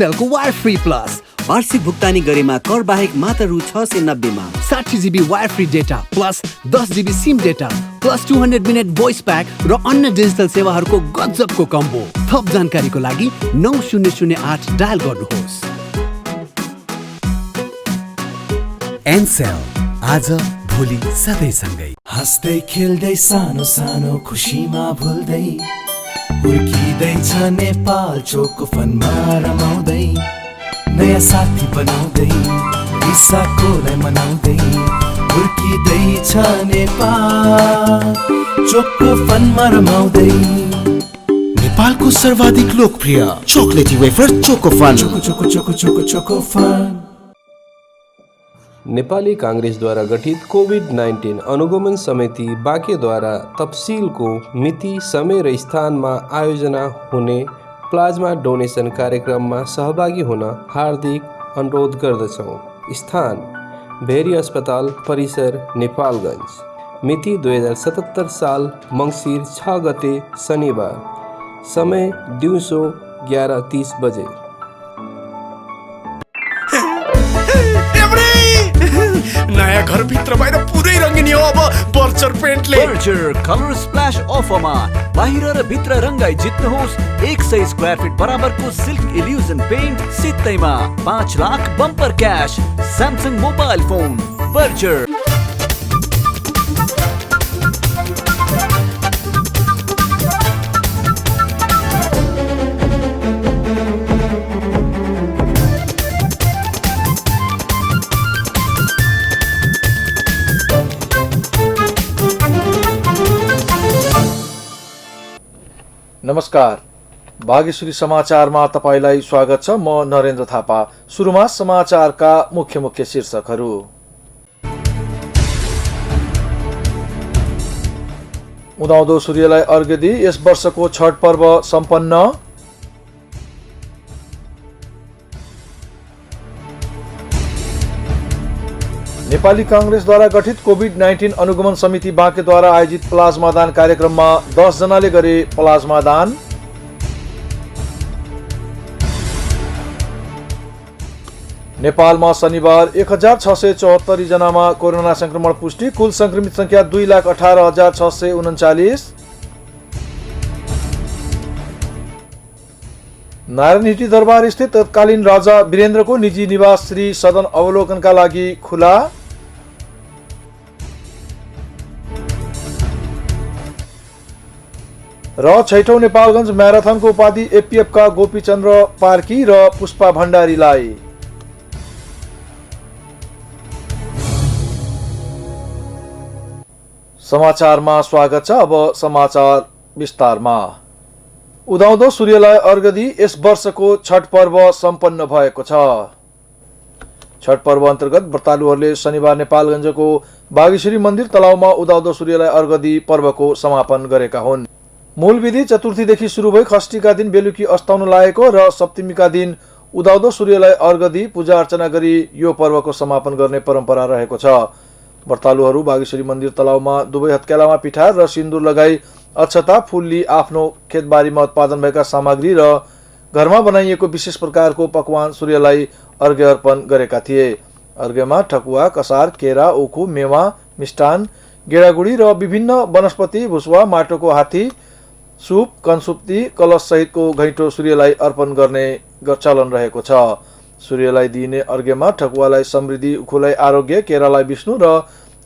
एनसेलको wire free plus वार्षिक भुक्तानी गरेमा कर बाहेक मात्र रु 690 मा 60 GB wire free data plus 10 GB SIM data plus 200 minute voice pack र अन्य डिजिटल सेवाहरूको गजबको कम्बो। थप जानकारीको लागि 9008 डायल गर्नुहोस्। एनसेल, आज भोलि सधैँ सँगै। हाँस्दै खेल्दै सानो सानो खुसीमा भुल्दै हुर्किँदैछ नेपाल चोको फनमा रमाउँदै नयाँ साथी बनाउँदै रिसाकोलाई मनाउँदै हुर्किँदैछ नेपाल चोको फनमा रमाउँदै। नेपालको सर्वाधिक लोकप्रिय chocolatey wafer Chocofun. Choco choco choco choco Chocofun. Nepali काङ्ग्रेसद्वारा गठित कोभिड-19 अनुगमन समिति बाँकेद्वारा तफसिलको मिति, समय र स्थानमा आयोजना हुने प्लाज्मा डोनेसन कार्यक्रममा सहभागी हुन हार्दिक अनुरोध गर्दछौँ। स्थान भेरी अस्पताल परिसर, नेपालगञ्ज। मिति 2077 साल मङ्सिर 6 गते शनिबार। समय दिउँसो 11:30 बजे। नयाँ घर भित्र बाहिर पुरै रङ्गिनी हो अब बर्चर पेन्टले। बर्चर कलर स्प्ल्याश अफरमा बाहिर र भित्र रङ्गाई जित्नुहोस् 100 स्क्वायर फिट बराबरको सिल्क इल्युजन पेन्ट सित्तैमा 5 lakh bumper cash Samsung mobile phone. बर्चर। नमस्कार, भाग्यश्री समाचारमा तपाईलाई स्वागत छ। म नरेन्द्र थापा। सुरुमा समाचारका मुख्य शीर्षकहरू। उदाउँदो सूर्यलाई अर्घ्य दिई यस वर्षको छठ पर्व सम्पन्न। नेपाली कांग्रेसद्वारा गठित कोभिड-19 अनुगमन समिति बाँकेद्वारा आयोजित प्लाज्मा दान कार्यक्रममा 10 जनाले गरे प्लाज्मा दान। नेपालमा शनिबार 1674 जनामा कोरोना संक्रमण पुष्टि। कुल संक्रमित संख्या 2,18,639। नारायणहिटी दरबार स्थित तत्कालीन राजा वीरेन्द्रको निजी निवास श्री सदन अवलोकनका लागि खुला। र 6औं नेपालगञ्ज म्याराथनको उपाधि एपीएफका गोपीचन्द्र पार्की र पुष्पा भण्डारीलाई। समाचारमा स्वागत छ। अब समाचार विस्तारमा। उदाउँदो सूर्यलाई अर्घ्य दिई यस वर्षको छठ पर्व सम्पन्न भएको छ। छठ पर्व अन्तर्गत व्रतालुहरूले शनिबार नेपालगञ्जको बागेश्वरी मन्दिर तलाउमा उदाउँदो सूर्यलाई अर्घ्य दिई पर्वको समापन गरेका हुन्। मूल विधि चतुर्थीदेखि सुरु भई षष्ठीका दिन बेलुकी अस्ताउन लागेको र सप्तमीका दिन उदाउँदो सूर्यलाई अर्घ्य दिई पूजा अर्चना गरी यो पर्वको समापन गर्ने परम्परा रहेको छ। व्रतालुहरू बागेश्वरी मन्दिर तलाउमा दुवै हत्केलामा पिठार र सिन्दुर लगाई अक्षता फूल लिई आफ्नो खेतबारीमा उत्पादन भएका सामग्री र घरमा बनाइएको विशेष प्रकारको पकवान सूर्यलाई अर्घ्य अर्पण गरेका थिए। अर्घ्यमा ठकुवा, कसार, केरा, उखु, मेवा, मिष्टान, गेडागुडी र विभिन्न वनस्पति, भुसुवा, माटोको हात्ती, सुप, कन्सुप्ती, कलश सहितको घैँटो सूर्यलाई अर्पण गर्ने चलन रहेको छ। सूर्यलाई दिइने अर्घ्यमा ठकुवालाई समृद्धि, उखुलाई आरोग्य, केरालाई विष्णु र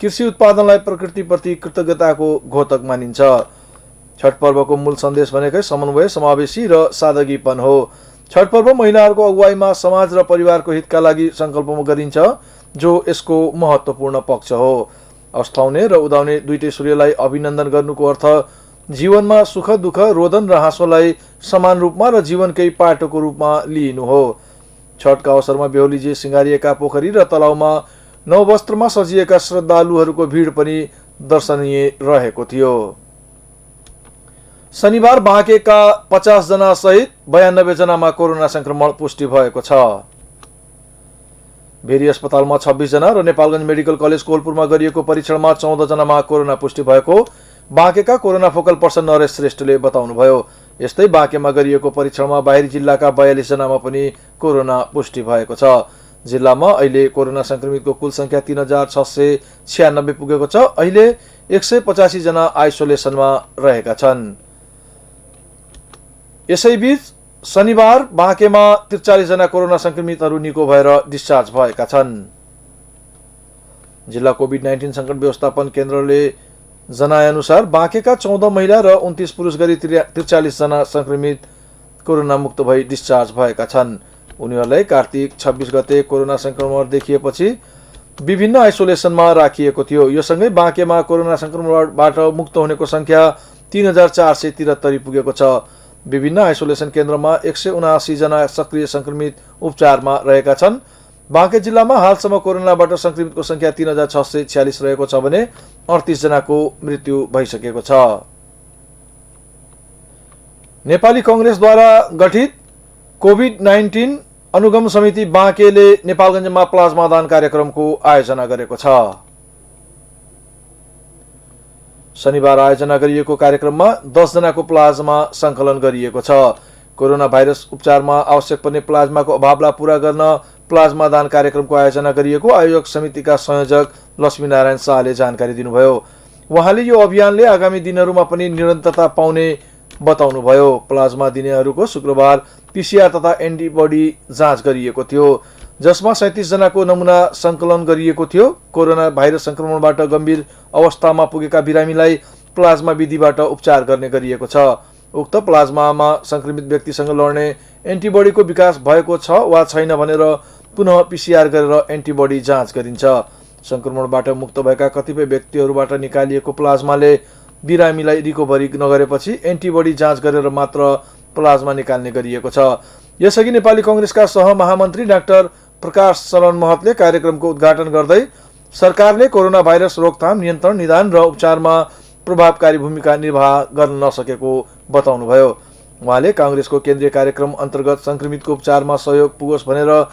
कृषि उत्पादनलाई प्रकृतिप्रति कृतज्ञताको घोतक मानिन्छ। छठ पर्वको मूल सन्देश भनेकै समन्वय, समावेशी र सादगीपन हो। छठ पर्व महिलाहरूको अगुवाईमा समाज र परिवारको हितका लागि संकल्प गरिन्छ, जो यसको महत्त्वपूर्ण पक्ष हो। अस्ताउने र उदाउने दुईटै सूर्यलाई अभिनन्दन गर्नुको अर्थ जीवनमा सुख दुःख, रोदन र हाँसोलाई समान रूपमा र जीवनकै पाटोको रूपमा लिइनु हो। छठका अवसरमा बेहुलीजी सिंगारिएका पोखरी र तलाउमा नववस्त्रमा सजिएका श्रद्धालुहरूको भिड पनि दर्शनीय रहेको थियो। शनिबार बाँकेका 50 जना सहित 92 जनामा कोरोना संक्रमण पुष्टि भएको छ। भेरी अस्पतालमा 26 जना र नेपालगञ्ज मेडिकल कलेज कोलपुरमा गरिएको परीक्षणमा 14 जनामा कोरोना पुष्टि भएको बाँकेका कोरोना फोकल पर्सन नरेश श्रेष्ठले बताउनुभयो। यस्तै बाँकेमा गरिएको परीक्षणमा बाहिरी जिल्लाका 42 जनामा पनि कोरोना पुष्टि भएको छ। जिल्लामा अहिले कोरोना संक्रमितको कुल संख्या 3696 पुगेको छ। अहिले 185 जना आइसोलेसनमा रहेका छन्। यसैबीच शनिबार बाँकेमा 43 जना कोरोना संक्रमितहरू निको भएर डिस्चार्ज भएका छन्। जिल्ला कोभिड-19 संकट व्यवस्थापन केन्द्रले जनाए अनुसार बाँकेका 14 महिला र 29 पुरुष गरी 43 जना संक्रमित कोरोना मुक्त भई डिस्चार्ज भएका छन्। उनीहरूलाई कार्तिक 26 गते कोरोना संक्रमण देखिएपछि विभिन्न आइसोलेसनमा राखिएको थियो। यो सँगै बाँकेमा कोरोना संक्रमणबाट मुक्त हुनेको संख्या 3473 पुगेको छ। विभिन्न आइसोलेसन केन्द्रमा 179 जना सक्रिय संक्रमित उपचारमा रहेका छन्। बाँके जिल्लामा हालसम्म कोरोनाबाट संक्रमितको संख्या 3646 रहेको छ भने 38 जनाको मृत्यु भइसकेको छ। नेपाली कांग्रेसद्वारा गठित कोभिड-19 अनुगम समिति बाँकेले नेपालगञ्जमा प्लाज्मा दान कार्यक्रमको आयोजना गरेको छ। शनिबार आयोजना गरिएको कार्यक्रममा 10 जनाको प्लाज्मा संकलन गरिएको छ। कोरोना भाइरस उपचारमा आवश्यक पर्ने प्लाज्माको अभावलाई पूरा गर्न प्लाज्मा दान कार्यक्रमको आयोजना गरिएको आयोजक समितिका संयोजक लक्ष्मीनारायण शाहले जानकारी दिनुभयो। उहाँले यो अभियानले आगामी दिनहरूमा पनि निरन्तरता पाउने बताउनुभयो। प्लाज्मा दिनेहरूको शुक्रबार पीसीआर तथा एन्टिबडी जाँच गरिएको थियो, जसमा 37 जनाको नमुना संकलन गरिएको थियो। कोरोना भाइरस संक्रमणबाट गम्भीर अवस्थामा पुगेका बिरामीलाई प्लाज्मा विधिबाट उपचार गर्ने गरिएको छ। उक्त प्लाज्मामा संक्रमित व्यक्तिसँग लड्ने एन्टिबडीको विकास भएको छ वा छैन भनेर पुनः पीसीआर गरेर एन्टिबडी जाँच गरिन्छ। संक्रमणबाट मुक्त भएका कतिपय व्यक्तिहरूबाट निकालिएको प्लाज्माले बिरामीलाई रिकभरी नगरेपछि एन्टिबडी जाँच गरेर मात्र प्लाज्मा निकाल्ने गरिएको छ। यसअघि नेपाली कांग्रेसका सहमहामन्त्री डाक्टर प्रकाश शरण महतले कार्यक्रमको उद्घाटन गर्दै सरकारले कोरोना भाइरस रोकथाम, नियन्त्रण, निदान र उपचारमा प्रभावकारी भूमिका निर्वाह गर्न नसकेको बताउनुभयो। उहाँले कांग्रेसको केन्द्रीय कार्यक्रम अन्तर्गत संक्रमितको उपचारमा सहयोग पुगोस् भनेर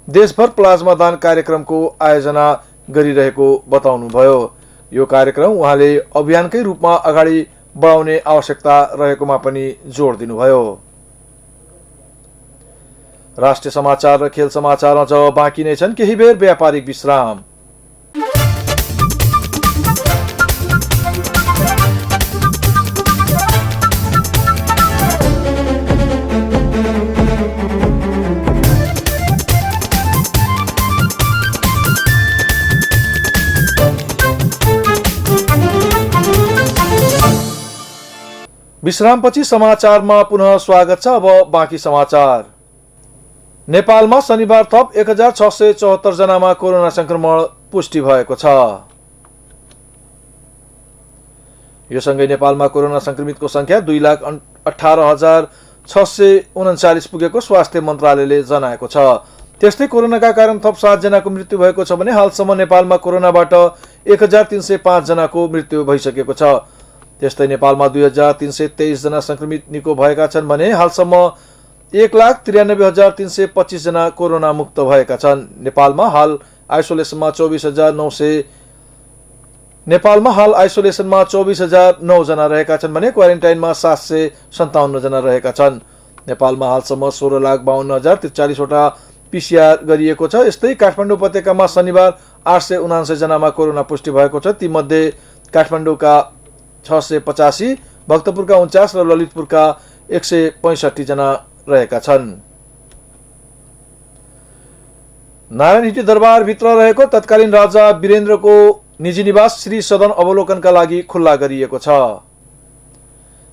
देशभर प्लाज्मा दान कार्यक्रमको आयोजना गरिरहेको बताउनुभयो। यो कार्यक्रम उहाँले अभियानकै रूपमा अगाडि बढाउने आवश्यकता रहेकोमा पनि जोड दिनुभयो। राष्ट्रिय समाचार र खेल समाचार अझ बाँकी नै छन्। केही बेर व्यापारिक विश्राम। विश्रामपछि समाचारमा पुनः स्वागत छ। अब बाँकी समाचार। नेपालमा शनिबार थप 1674 जनामा कोरोना संक्रमण पुष्टि भएको छ। यो सँगै नेपालमा कोरोना संक्रमितको संख्या 2,18,639 पुगेको स्वास्थ्य मन्त्रालयले जनाएको छ। त्यस्तै कोरोनाका कारण थप 7 जनाको मृत्यु भएको छ भने हालसम्म नेपालमा कोरोनाबाट 1305 जनाको मृत्यु भइसकेको छ। त्यस्तै नेपालमा 2323 जना संक्रमित निको भएका छन् भने हालसम्म 1,93,325 जना कोरोना मुक्त भएका छन्। नेपालमा हाल आइसोलेसनमा 24,009 जना रहेका छन् भने क्वारेन्टाइनमा 757 जना रहेका छन्। नेपालमा हालसम्म 16,52,043 वटा पीसीआर गरिएको छ। यस्तै काठमाडौँ उपत्यकामा शनिबार 879 जनामा कोरोना पुष्टि भएको छ। तीमध्ये काठमाडौँका 685, भक्तपुरका 49 र ललितपुरका 165 जना रहेका छन्। नारायणहिटी दरबारभित्र रहेको तत्कालीन राजा वीरेन्द्रको निजी निवास श्री सदन अवलोकनका लागि खुल्ला गरिएको छ।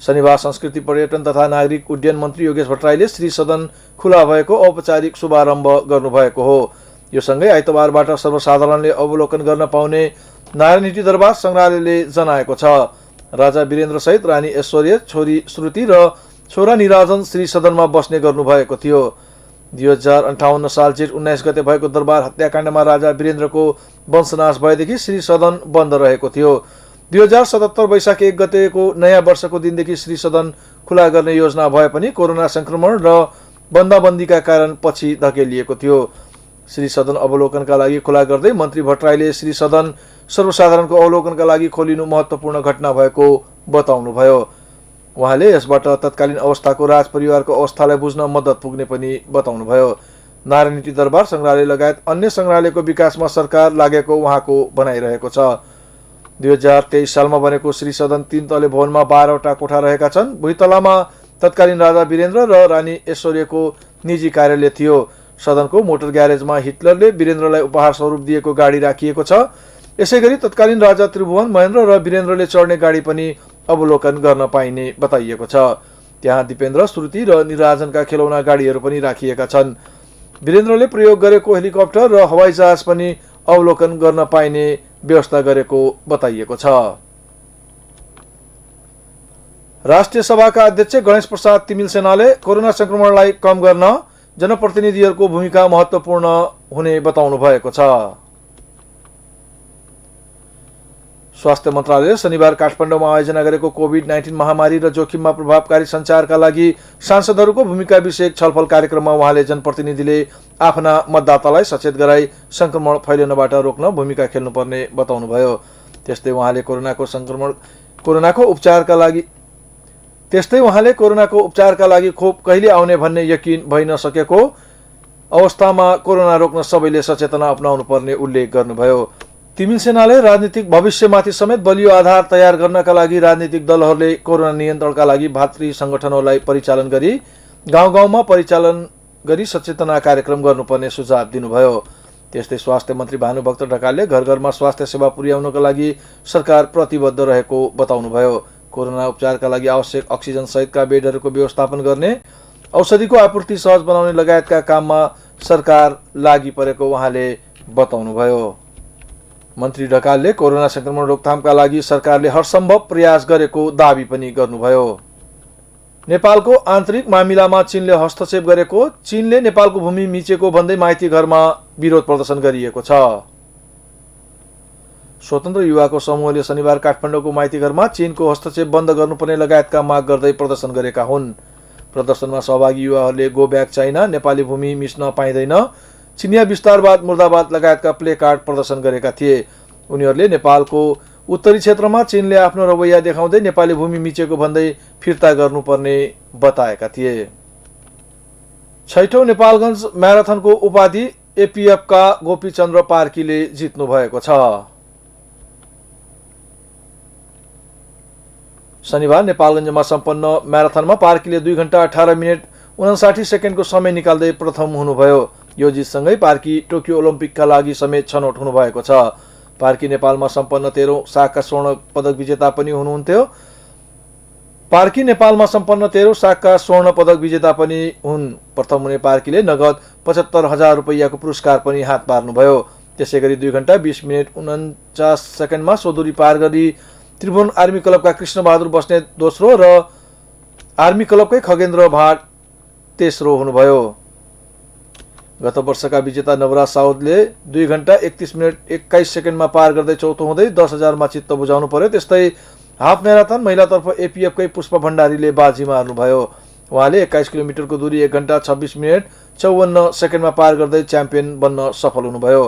शनिबार संस्कृति पर्यटन तथा नागरिक उड्डयन मन्त्री योगेश भट्टराईले श्री सदन खुला भएको औपचारिक शुभारम्भ गर्नुभएको हो। यो सँगै आइतबारबाट सर्वसाधारणले अवलोकन गर्न पाउने नारायणहिटी दरबार संग्रहालयले जनाएको छ। राजा वीरेन्द्र सहित रानी ऐश्वर्य, छोरी श्रुति र छोरा निराजन श्री सदनमा बस्ने गर्नुभएको थियो। 2058 साल जेठ 19 गते भएको दरबार हत्याकाण्डमा राजा वीरेन्द्रको वंशनाश भएदेखि श्री सदन बन्द रहेको थियो। 2077 वैशाख 1 गतेको नयाँ वर्षको दिनदेखि श्री सदन खुला गर्ने योजना भए पनि कोरोना संक्रमण र बन्दाबन्दीका कारण पछि धकेलिएको थियो। श्री सदन अवलोकनका लागि खुला गर्दै मन्त्री भट्टराईले श्री सदन सर्वसाधारणको अवलोकनका लागि खोलिनु महत्त्वपूर्ण घटना भएको बताउनुभयो। उहाँले यसबाट तत्कालीन अवस्थाको राज परिवारको अवस्थालाई बुझ्न मद्दत पुग्ने पनि बताउनुभयो। नारायणी दरबार संग्रहालय लगायत अन्य संग्रहालयको विकासमा सरकार लागेको उहाँको भनाइरहेको छ। 2023 सालमा बनेको श्री सदन 3 तले भवनमा 12वटा कोठा रहेका छन्। भुइँतलामा तत्कालीन राजा वीरेन्द्र र रानी ऐश्वर्यको निजी कार्यालय थियो। सदनको मोटर ग्यारेजमा हिटलरले वीरेन्द्रलाई उपहार स्वरूप दिएको गाडी राखिएको छ। यसैगरी तत्कालीन राजा त्रिभुवन महेन्द्र र वीरेन्द्रले चढ्ने गाडी पनि अवलोकन गर्न पाइने बताइएको छ। त्यहाँ दिपेन्द्र, श्रुति र निराजनका खेलौना गाडीहरू पनि राखिएका छन्। वीरेन्द्रले प्रयोग गरेको हेलिकप्टर र हवाईजहाज पनि अवलोकन गर्न पाइने व्यवस्था गरेको बताइएको छ। राष्ट्रिय सभाका अध्यक्ष गणेश प्रसाद तिमिलसेनाले कोरोना संक्रमणलाई कम गर्न जनप्रतिनिधिहरूको भूमिका महत्त्वपूर्ण हुने बताउनु भएको छ। स्वास्थ्य मन्त्रालयले शनिबार काठमाडौँमा आयोजना गरेको कोभिड-19 महामारी र जोखिममा प्रभावकारी सञ्चारका लागि सांसदहरूको भूमिका विषयक छलफल कार्यक्रममा उहाँले जनप्रतिनिधिले आफ्ना मतदातालाई सचेत गराई संक्रमण फैलिनबाट रोक्न भूमिका खेल्नुपर्ने बताउनुभयो। त्यस्तै उहाँले कोरोनाको उपचारका लागि खोप कहिले आउने भन्ने यकिन भइ नसकेको अवस्थामा कोरोना रोक्न सबैले सचेतना अपनाउनु पर्ने उल्लेख गर्नुभयो। तिमिलसेनाले राजनीतिक भविष्यमाथि समेत बलियो आधार तयार गर्नका लागि राजनीतिक दलहरूले कोरोना नियन्त्रणका लागि भातृ संगठनहरूलाई परिचालन गरी गाउँ-गाउँमा परिचालन गरी सचेतना कार्यक्रम गर्नुपर्ने सुझाव दिनुभयो। त्यस्तै स्वास्थ्य मन्त्री भानुभक्त ढकालले घर-घरमा स्वास्थ्य सेवा पुर्याउनका लागि सरकार प्रतिबद्ध रहेको बताउनुभयो। कोरोना उपचारका लागि आवश्यक अक्सिजन सहितका बेडहरूको व्यवस्थापन गर्ने, औषधिको आपूर्ति सहज बनाउने लगायतका काममा सरकार लागि परेको उहाँले बताउनुभयो। मन्त्री ढकालले कोरोना संक्रमण रोकथामका लागि सरकारले हरसम्भव प्रयास गरेको दावी पनि गर्नुभयो। नेपालको आन्तरिक मामिलामा चीनले हस्तक्षेप गरेको, चीनले नेपालको भूमि मिचेको भन्दै माइती घरमा विरोध प्रदर्शन गरिएको छ। स्वतन्त्र युवाको समूहले शनिबार काठमाडौँको माइती घरमा चीनको हस्तक्षेप बन्द गर्नुपर्ने लगायतका माग गर्दै प्रदर्शन गरेका हुन्। प्रदर्शनमा सहभागी युवाहरूले गो ब्याक चाइना, नेपाली भूमि मिच्न पाइँदैन, चिनिया विस्तारवाद मुर्दाबाद लगायतका प्ले कार्ड प्रदर्शन गरेका थिए। उनीहरूले नेपालको उत्तरी क्षेत्रमा चीनले आफ्नो रवैया देखाउँदै नेपाली भूमि मिचेको भन्दै फिर्ता गर्नुपर्ने बताएका थिए। 6औं नेपालगञ्ज म्याराथनको उपाधि एपीएफका गोपीचन्द्र पार्कीले जित्नु भएको छ। शनिबार नेपालगञ्जमा सम्पन्न म्याराथनमा पार्कीले 2 घण्टा 18 मिनेट 59 सेकेन्डको समय निकाल्दै प्रथम हुनुभयो। यो जितसँगै पार्की टोकियो ओलम्पिकका लागि समेत छनौट हुनुभएको छ। पार्की नेपालमा सम्पन्न 13औं शाखका स्वर्ण पदक विजेता पनि हुनुहुन्थ्यो। पार्की नेपालमा सम्पन्न 13औं शाखका स्वर्ण पदक विजेता पनि हुन्। प्रथम हुने पार्कीले नगद 75,000 रुपैयाँको पुरस्कार पनि हात पार्नुभयो। त्यसैगरी 2 घण्टा 20 मिनेट 49 सेकेन्डमा सोदुरी पार गरी त्रिभुवन आर्मी क्लबका कृष्णबहादुर बस्नेत दोस्रो र आर्मी क्लबकै खगेन्द्र भाट तेस्रो हुनुभयो। गत वर्षका विजेता नवराज साउदले 2 घण्टा 31 मिनेट 21 सेकेन्डमा पार गर्दै चौथो हुँदै 10,000मा चित्त बुझाउनु पर्यो। त्यस्तै हाफ म्याराथन महिलातर्फ एपीएफकै पुष्प भण्डारीले बाजी मार्नुभयो। उहाँले 21 किलोमिटरको दूरी 1 घण्टा 26 मिनेट 54 सेकेन्डमा पार गर्दै च्याम्पियन बन्न सफल हुनुभयो।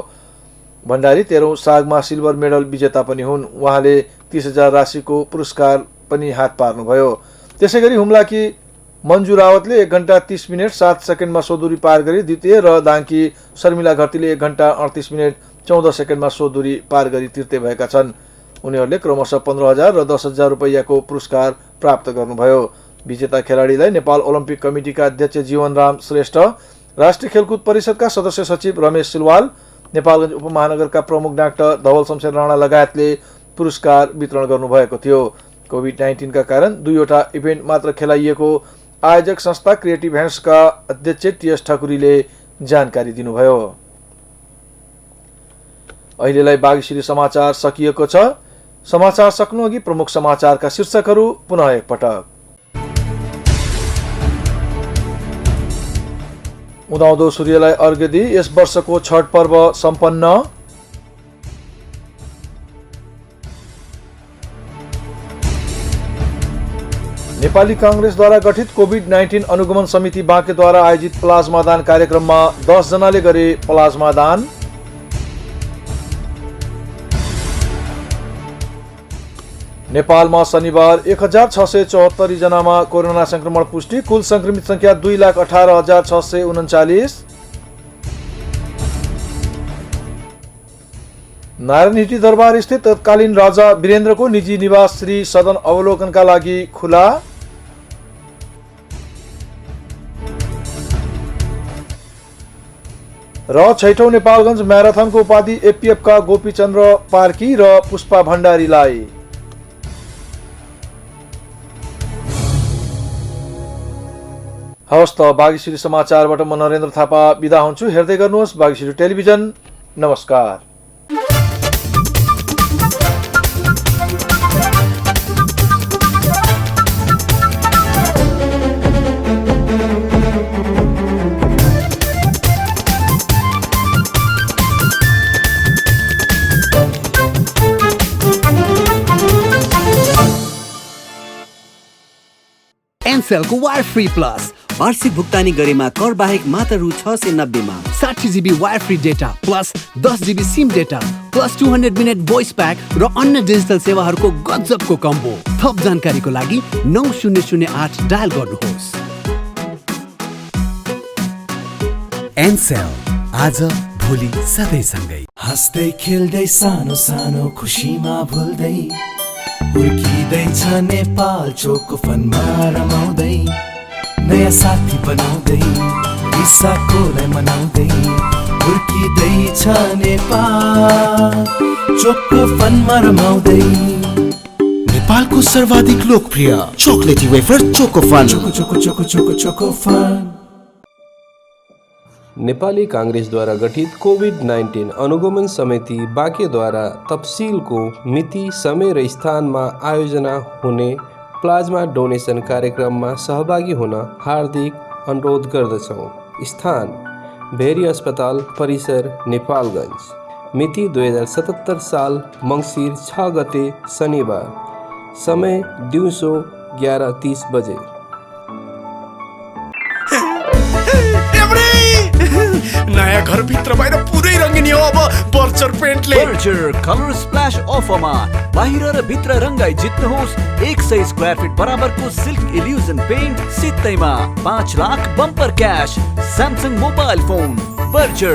भण्डारी 13औं सागमा सिल्भर मेडल विजेता पनि हुन्। उहाँले 30,000 राशिको पुरस्कार पनि हात पार्नुभयो। त्यसैगरी हुम्लाकी मन्जु रावतले 1 घण्टा 30 मिनेट 7 सेकेन्डमा सोदुरी पार गरी द्वितीय र दाङकी शर्मिला घरतीले 1 घण्टा 38 मिनेट 14 सेकेन्डमा सोदुरी पार गरी तृतीय भएका छन्। उनीहरूले क्रमशः 15,000 र 10,000 रुपैयाँको पुरस्कार प्राप्त गर्नुभयो। विजेता खेलाडीलाई नेपाल ओलम्पिक कमिटीका अध्यक्ष जीवनराम श्रेष्ठ, राष्ट्रिय खेलकुद परिषदका सदस्य सचिव रमेश सिलवाल, नेपालगञ्ज उपमहानगरका प्रमुख डाक्टर धवल शमशेर राणा लगायतले पुरस्कार वितरण गर्नुभएको थियो। कोभिड-19 का कारण 2वटा इभेन्ट मात्र खेलाइएको आयोजक संस्था क्रिएटिभ ह्यान्ड्सका अध्यक्ष टीएस ठकुरीले जानकारी दिनुभयो। अहिलेलाई बागेश्वरी समाचार सकिएको छ। समाचार सक्नुअघि प्रमुख समाचारका शीर्षकहरू पुनः एकपटक। उदाउँदो सूर्यलाई अर्घ्य दिई यस वर्षको छठ पर्व सम्पन्न। नेपाली कांग्रेसद्वारा गठित कोभिड-19 अनुगमन समिति बाँकेद्वारा आयोजित प्लाज्मा दान कार्यक्रममा 10 जनाले गरे प्लाज्मा दान। नेपालमा शनिबार 1674 जनामा कोरोना संक्रमण पुष्टि, कुल संक्रमित संख्या 2,18,639। नारायणहिटी दरबार स्थित तत्कालीन राजा वीरेन्द्रको निजी निवास श्री सदन अवलोकनका लागि खुला। र 6औं नेपालगञ्ज म्याराथनको उपाधि एपीएफका गोपीचन्द्र पार्की र पुष्पा भण्डारीलाई। हवस् त बागेश्वरी समाचारबाट म नरेन्द्र थापा बिदा हुन्छु। हेर्दै गर्नुहोस् बागेश्वरी टेलिभिजन। नमस्कार। एनसेलको वायर फ्री प्लस वार्षिक भुक्तानी गरेमा कर बाहेक मात्र रु 690 मा 60 GB wire free data plus 10 GB SIM data plus 200 minute voice pack र अन्य डिजिटल सेवाहरूको गजबको कम्बो। थप जानकारीको लागि 9008 डायल गर्नुहोस्। एनसेल, आज भोलि सधैँ सँगै। हाँस्दै खेल्दै सानो सानो खुसीमा भुल्दै हुर्किँदैछ नेपाल चोको फनमा रमाउँदै, नयाँ साथी बनाउँदै विशाखोलाई मनाउँदै हुर्किँदैछ नेपाल चोको फनमा रमाउँदै। नेपालको सर्वाधिक लोकप्रिय chocolatey wafer Chocofun. Choco choco choco choco Chocofun. Nepali काङ्ग्रेसद्वारा गठित कोभिड-19 अनुगमन समिति बाँकेद्वारा तफसिलको मिति, समय र स्थानमा आयोजना हुने प्लाज्मा डोनेसन कार्यक्रममा सहभागी हुन हार्दिक अनुरोध गर्दछौँ। स्थान भेरी अस्पताल परिसर नेपालगञ्ज। मिति 2077 साल मङ्सिर 6 गते शनिबार। समय दिउँसो 11:30 बजे। नयाँ घर भित्र बाहिर पुरै रङ्गिनी हो अब बर्चर पेन्टले। बर्चर कलर स्प्ल्यास अफरमा बाहिर र भित्र रङ्गाई जित्नुहोस् 100 स्क्वायर फिट बराबरको सिल्क इल्युजन पेन्ट सित्तैमा 5 lakh bumper cash. Samsung mobile phone. बर्चर।